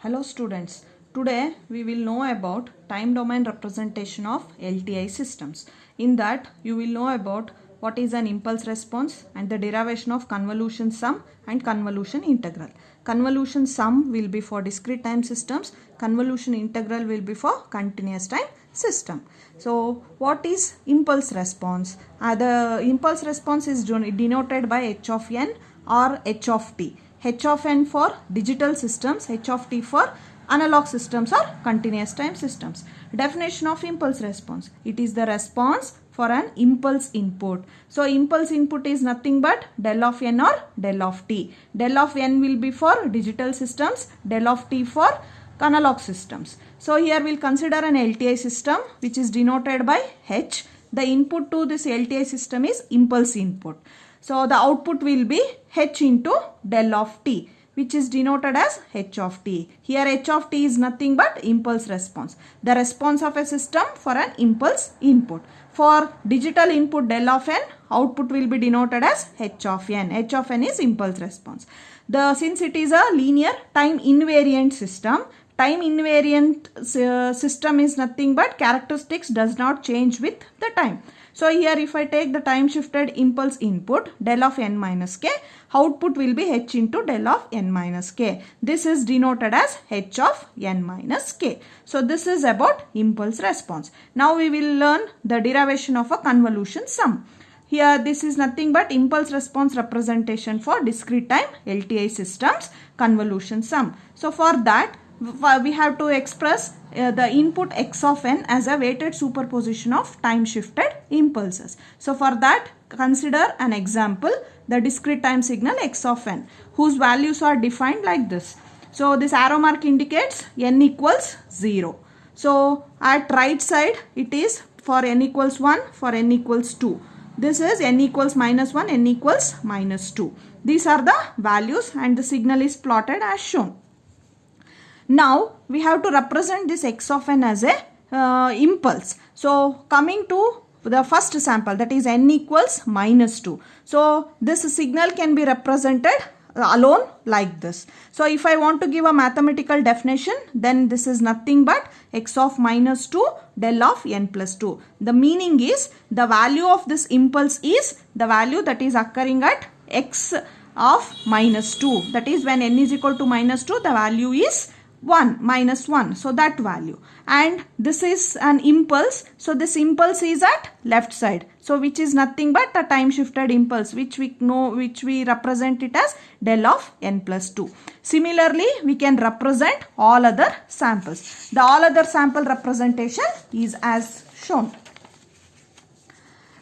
Hello students, today we will know about time domain representation of LTI systems. In that you will know about what is an impulse response and the derivation of convolution sum and convolution integral. Convolution sum will be for discrete time systems, convolution integral will be for continuous time system. So what is impulse response? The impulse response is denoted by h of n or h of t. H of n for digital systems, H of t for analog systems or continuous time systems. Definition of impulse response. It is the response for an impulse input. So impulse input is nothing but del of n or del of t. Del of n will be for digital systems, del of t for analog systems. So here we will consider an LTI system which is denoted by H. The input to this LTI system is impulse input. So the output will be h into del of t, which is denoted as h of t. Here h of t is nothing but impulse response. The response of a system for an impulse input. For digital input del of n, output will be denoted as h of n. H of n is impulse response. Since it is a linear time invariant system, time invariant system is nothing but characteristics does not change with the time. So here if I take the time shifted impulse input del of n minus k, output will be h into del of n minus k. This is denoted as h of n minus k. So this is about impulse response. Now we will learn the derivation of a convolution sum. Here this is nothing but impulse response representation for discrete time LTI systems, convolution sum. So for that we have to express the input x of n as a weighted superposition of time shifted impulses. So for that consider an example, the discrete time signal x of n whose values are defined like this. So this arrow mark indicates n equals 0. So at right side it is for n equals 1, for n equals 2. This is n equals minus 1, n equals minus 2. These are the values and the signal is plotted as shown. Now we have to represent this x of n as a impulse. So coming to the first sample, that is n equals minus 2. So this signal can be represented alone like this. So if I want to give a mathematical definition, then this is nothing but x of minus 2 del of n plus 2. The meaning is the value of this impulse is the value that is occurring at x of minus 2. That is when n is equal to minus 2, the value is 1 minus 1, so that value, and this is an impulse, so this impulse is at left side, so which is nothing but a time shifted impulse which we represent it as del of n plus 2. Similarly we can represent all other samples. The all other sample representation is as shown.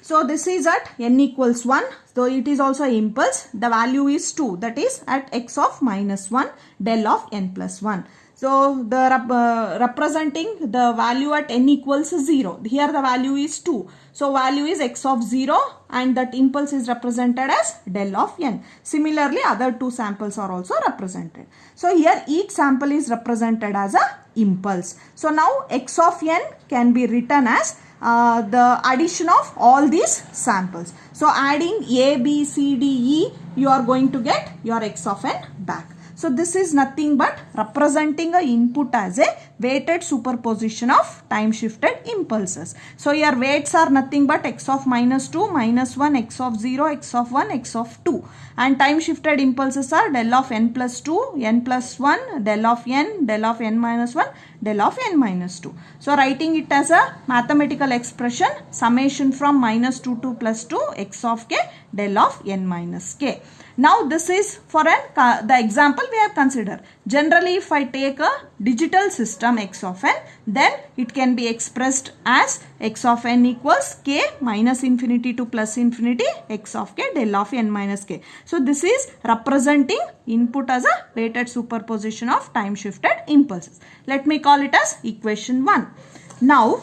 So this is at n equals 1, so it is also impulse, the value is 2, that is at x of minus 1 del of n plus 1. So the representing the value at n equals 0. Here the value is 2. So value is x of 0 and that impulse is represented as del of n. Similarly other two samples are also represented. So here each sample is represented as a impulse. So now x of n can be written as the addition of all these samples. So adding A, B, C, D, E, you are going to get your x of n back. So this is nothing but representing a input as a weighted superposition of time shifted impulses. So your weights are nothing but x of minus 2, minus 1, x of 0, x of 1, x of 2. And time shifted impulses are del of n plus 2, n plus 1, del of n minus 1, del of n minus 2. So writing it as a mathematical expression, summation from minus 2 to plus 2, x of k, del of n minus k. Now this is for the example we have considered. Generally if I take a digital system x of n, then it can be expressed as x of n equals k minus infinity to plus infinity x of k del of n minus k. So this is representing input as a weighted superposition of time shifted impulses. Let me call it as equation 1. Now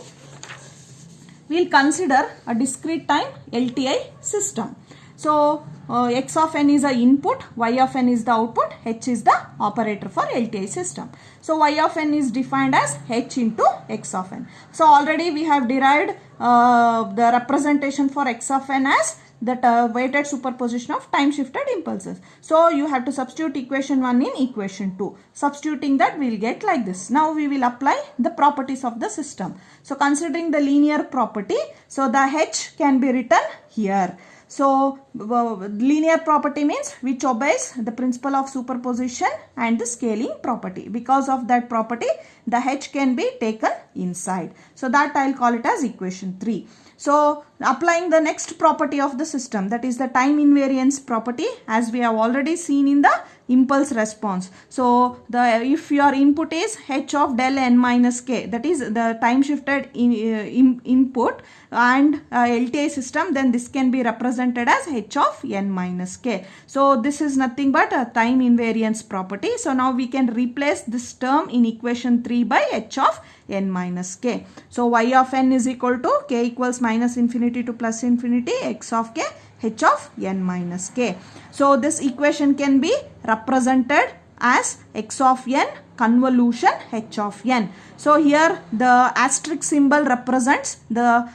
we will consider a discrete time LTI system. So x of n is the input, y of n is the output, h is the operator for LTI system. So y of n is defined as h into x of n. So already we have derived the representation for x of n as the weighted superposition of time shifted impulses. So you have to substitute equation 1 in equation 2. Substituting that, we will get like this. Now we will apply the properties of the system. So considering the linear property, so the H can be written here. So linear property means which obeys the principle of superposition and the scaling property. Because of that property, the H can be taken inside. So that I will call it as equation 3. So applying the next property of the system, that is the time invariance property, as we have already seen in the impulse response. So if your input is h of del n minus k, that is the time shifted input and LTI system, then this can be represented as h of n minus k. So this is nothing but a time invariance property. So now we can replace this term in equation 3 by h of n minus k. So y of n is equal to k equals minus infinity to plus infinity x of k h of n minus k. So this equation can be represented as x of n convolution h of n. So here the asterisk symbol represents the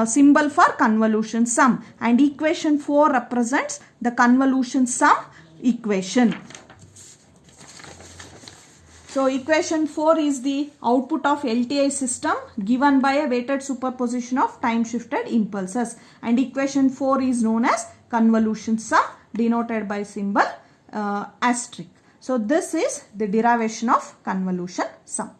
symbol for convolution sum, and equation 4 represents the convolution sum equation. So equation 4 is the output of LTI system given by a weighted superposition of time shifted impulses, and equation 4 is known as convolution sum, denoted by symbol asterisk. So this is the derivation of convolution sum.